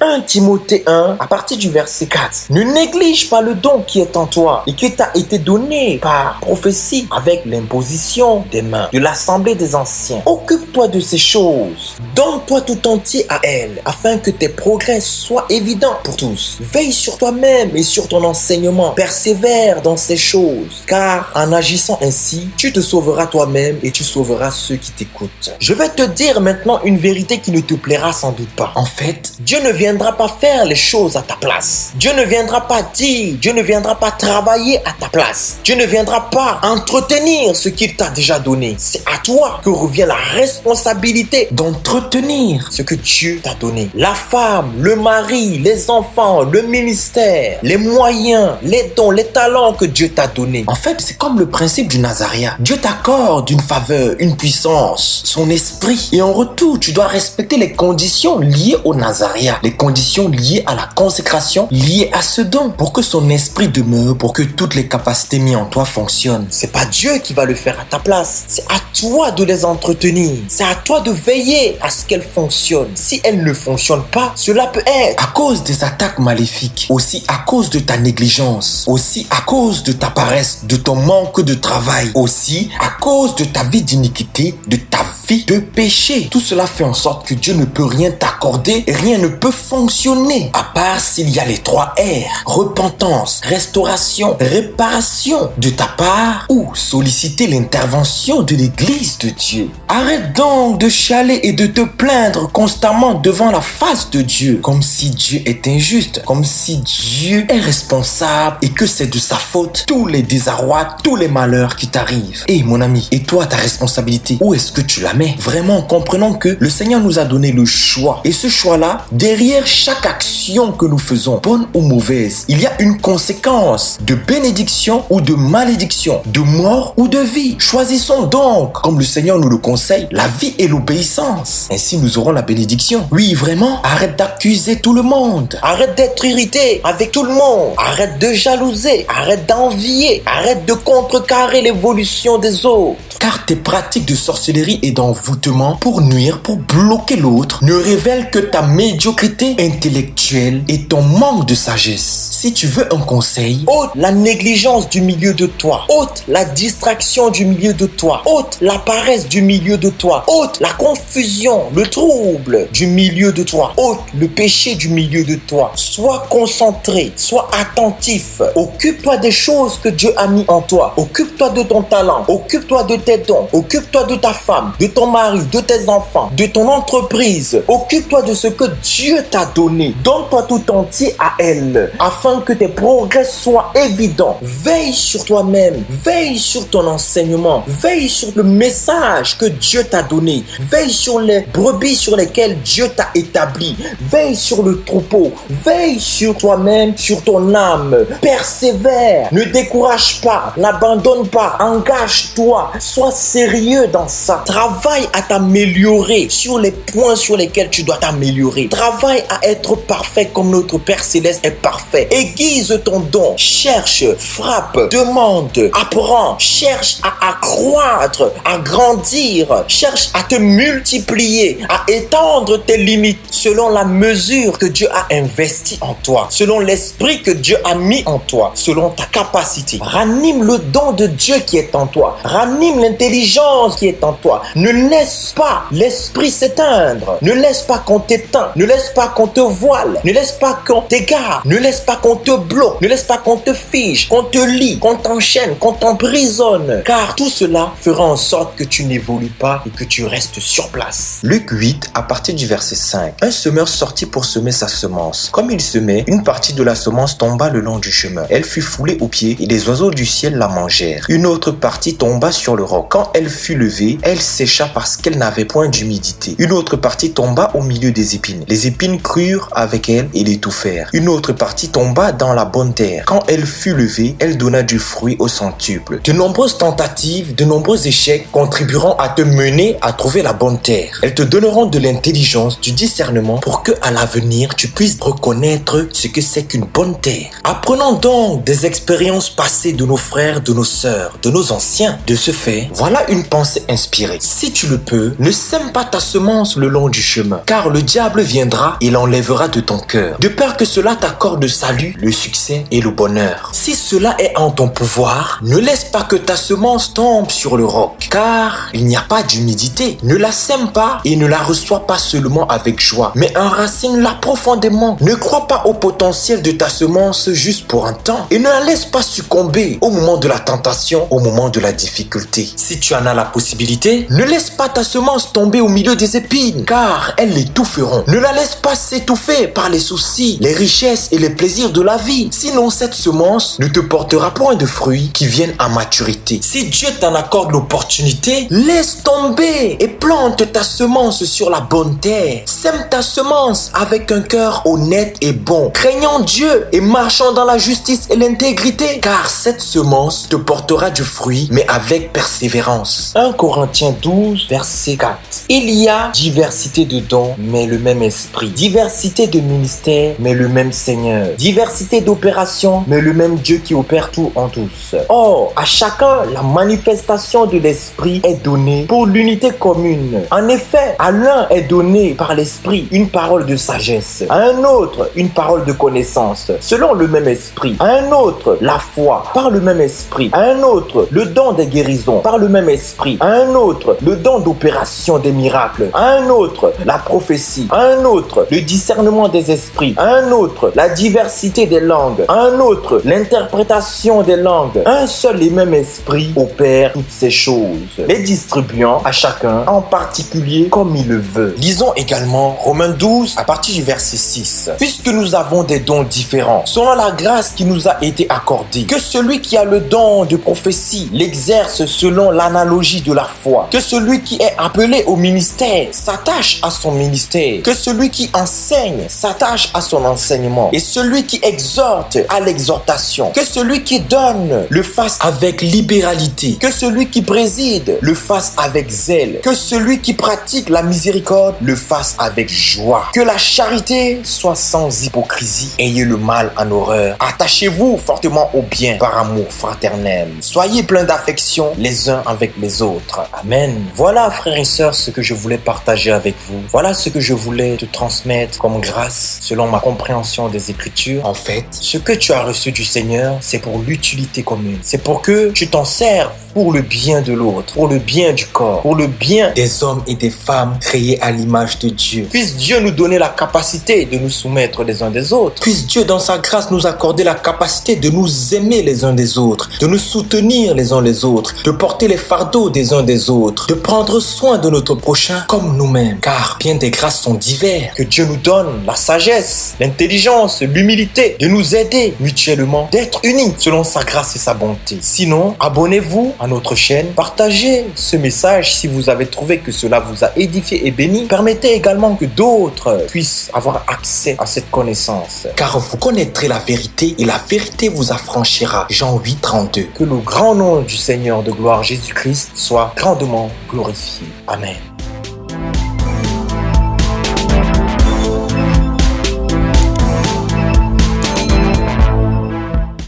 1 Timothée 1, à partir du verset 4. Ne néglige pas le don qui est en toi et qui t'a été donné par prophétie avec l'imposition des mains de l'assemblée des anciens. Occupe-toi de ces choses. Donne-toi tout entier à elles afin que tes progrès soient évidents pour tous. Veille sur toi-même et sur ton enseignement. Persévère dans ces choses, car en agissant ainsi, tu te sauveras toi-même et tu sauveras ceux qui t'écoutent. Je vais te dire maintenant une vérité qui ne te plaira sans doute pas. En fait, Dieu ne viendra pas faire les choses à ta place. Dieu ne viendra pas dire, Dieu ne viendra pas travailler à ta place. Dieu ne viendra pas entretenir ce qu'il t'a déjà donné. C'est à toi que revient la responsabilité d'entretenir ce que Dieu t'a donné. La femme, le mari, les enfants, le ministère, les moyens, les dons, les talents que Dieu t'a donnés. En fait, c'est comme le principe du Nazaréat. Dieu t'accorde une faveur, une puissance, son esprit. Et en retour, tu dois respecter les conditions liées au Nazaréat. Les conditions liées à la consécration, liées à ce don. Pour que son esprit demeure, pour que toutes les capacités mises en toi fonctionnent. C'est pas Dieu qui va le faire à ta place. C'est à toi de les entretenir. C'est à toi de veiller à ce qu'elles fonctionnent. Si elles ne fonctionnent pas, cela peut être à cause des attaques maléfiques, aussi à cause de ta négligence, aussi à cause de ta paresse, de ton manque de travail, aussi à cause de ta vie d'iniquité, de ta vie de péché. Tout cela fait en sorte que Dieu ne peut rien t'accorder et rien ne peut fonctionner à part s'il y a les 3 R: repentance, restauration, réparation de ta part ou solliciter l'intervention de l'Église de Dieu. Arrête donc de chialer et de te plaindre constamment devant la face de Dieu, comme si Dieu est injuste, comme si Dieu est responsable et que c'est de sa faute tous les désarrois, tous les malheurs qui t'arrivent. Et mon ami, et toi ta responsabilité, où est-ce que tu la mets? Vraiment, comprenons que le Seigneur nous a donné le choix. Et ce choix-là, derrière chaque action que nous faisons, bonne ou mauvaise, il y a une conséquence de bénédiction ou de malédiction, de mort ou de vie. Choisissons donc, comme le Seigneur nous le conseille, la vie et l'obéissance. Ainsi nous aurons la bénédiction. Oui, vraiment, arrête d'accuser tout le monde. Arrête d'être irrité avec tout le monde. Arrête de jalouser. Arrête d'envier. Arrête de contrecarrer l'évolution des autres. Car tes pratiques de sorcellerie et d'envoûtement pour nuire, pour bloquer l'autre, ne révèlent que ta médiocrité intellectuelle et ton manque de sagesse. Si tu veux un conseil, ôte la négligence du milieu de toi, ôte la distraction du milieu de toi, ôte la paresse du milieu de toi, ôte la confusion, le trouble du milieu de toi, ôte le péché du milieu de toi. Sois concentré, sois attentif, occupe-toi des choses que Dieu a mis en toi, occupe-toi de ton talent, occupe-toi de tes dons, occupe-toi de ta femme, de ton mari, de tes enfants, de ton entreprise, occupe-toi de ce que Dieu t'a donné, donne-toi tout entier à elle, afin que tes progrès soient évidents. Veille sur toi-même, veille sur ton enseignement, veille sur le message que Dieu t'a donné, veille sur les brebis sur lesquelles Dieu t'a établi, veille sur le troupeau, veille sur toi-même, sur ton âme, persévère, ne décourage pas, n'abandonne pas, engage-toi, sois sérieux dans ça, travaille à t'améliorer sur les points sur lesquels tu dois t'améliorer, travaille à être parfait comme notre Père Céleste est parfait, aiguise ton don, cherche, frappe, demande, apprends, cherche à accroître, à grandir, cherche à te multiplier, à étendre tes limites selon la mesure que Dieu a investie en toi, selon l'esprit que Dieu a mis en toi, selon ta capacité. Ranime le don de Dieu qui est en toi, ranime l'intelligence qui est en toi. Ne laisse pas l'esprit s'éteindre, ne laisse pas qu'on t'éteint, ne laisse pas qu'on te voile, ne laisse pas qu'on t'égare, ne laisse pas qu'on te bloque, ne laisse pas qu'on te fige, qu'on te lie, qu'on t'enchaîne, qu'on t'emprisonne, car tout cela fera en sorte que tu n'évolues pas et que tu restes sur place. Luc 8, à partir du verset 5. Un semeur sortit pour semer sa semence. Comme il semait, une partie de la semence tomba le long du chemin. Elle fut foulée aux pieds et les oiseaux du ciel la mangèrent. Une autre partie tomba sur le roc. Quand elle fut levée, elle sécha parce qu'elle n'avait point d'humidité. Une autre partie tomba au milieu des épines. Les épines crurent avec elle et l'étouffèrent. Une autre partie tomba tomba dans la bonne terre. Quand elle fut levée, elle donna du fruit au centuple. De nombreuses tentatives, de nombreux échecs contribueront à te mener à trouver la bonne terre. Elles te donneront de l'intelligence, du discernement pour que à l'avenir tu puisses reconnaître ce que c'est qu'une bonne terre. Apprenons donc des expériences passées de nos frères, de nos sœurs, de nos anciens. De ce fait, voilà une pensée inspirée. Si tu le peux, ne sème pas ta semence le long du chemin, car le diable viendra et l'enlèvera de ton cœur, de peur que cela t'accorde le salut, le succès et le bonheur. Si cela est en ton pouvoir, ne laisse pas que ta semence tombe sur le roc, car il n'y a pas d'humidité. Ne la sème pas et ne la reçois pas seulement avec joie, mais enracine-la profondément. Ne crois pas au potentiel de ta semence juste pour un temps et ne la laisse pas succomber au moment de la tentation, au moment de la difficulté. Si tu en as la possibilité, ne laisse pas ta semence tomber au milieu des épines, car elles l'étoufferont. Ne la laisse pas s'étouffer par les soucis, les richesses et les plaisirs de la vie. Sinon, cette semence ne te portera point de fruits qui viennent à maturité. Si Dieu t'en accorde l'opportunité, laisse tomber et plante ta semence sur la bonne terre. Sème ta semence avec un cœur honnête et bon, craignant Dieu et marchant dans la justice et l'intégrité, car cette semence te portera du fruit, mais avec persévérance. 1 Corinthiens 12, verset 4. Il y a diversité de dons, mais le même esprit. Diversité de ministères, mais le même Seigneur. Diversité d'opérations, mais le même Dieu qui opère tout en tous. Or, à chacun, la manifestation de l'esprit est donnée pour l'unité commune. En effet, à l'un est donné par l'esprit une parole de sagesse, à un autre une parole de connaissance, selon le même esprit, à un autre la foi, par le même esprit, à un autre le don des guérisons, par le même esprit, à un autre le don d'opération des miracles, à un autre la prophétie, à un autre le discernement des esprits, à un autre la diversité des langues, à un autre l'interprétation des langues. Un seul et même esprit opère toutes ces choses, les distribuant à chacun en particulier comme il le veut. Lisons également Romains 12 à partir du verset 6. Puisque nous avons des dons différents, selon la grâce qui nous a été accordée, que celui qui a le don de prophétie l'exerce selon l'analogie de la foi, que celui qui est appelé au ministère s'attache à son ministère, que celui qui enseigne s'attache à son enseignement, et celui qui exhorte à l'exhortation, que celui qui donne le fasse avec libéralité, que celui qui préside le fasse avec zèle, que celui qui pratique la miséricorde le fasse avec joie, que la charité soit sans hypocrisie. Ayez le mal en horreur, attachez-vous fortement au bien par amour fraternel, soyez pleins d'affection les uns avec les autres. Amen. Voilà, frères et sœurs, ce que je voulais partager avec vous. Voilà ce que je voulais te transmettre comme grâce selon ma compréhension des Écritures. En fait, ce que tu as reçu du Seigneur, c'est pour l'utilité commune. C'est pour que tu t'en serves pour le bien de l'autre, pour le bien du corps, pour le bien des hommes et des femmes créés à l'image de Dieu. Puisse Dieu nous donner la capacité de nous soumettre les uns des autres. Puisse Dieu, dans sa grâce, nous accorder la capacité de nous aimer les uns des autres, de nous soutenir les uns les autres, de porter les fardeaux des uns des autres, de prendre soin de notre prochain comme nous-mêmes. Car bien des grâces sont diverses. Que Dieu nous donne la sagesse, l'intelligence, l'humilité, de nous aider mutuellement, d'être unis selon sa grâce et sa bonté. Sinon, abonnez-vous à notre chaîne, partagez ce message si vous avez trouvé que cela vous a édifié et béni. Permettez également que d'autres puissent avoir accès à cette connaissance. Car vous connaîtrez la vérité et la vérité vous affranchira. Jean 8, 32. Que le grand nom du Seigneur de gloire Jésus-Christ soit grandement glorifié. Amen.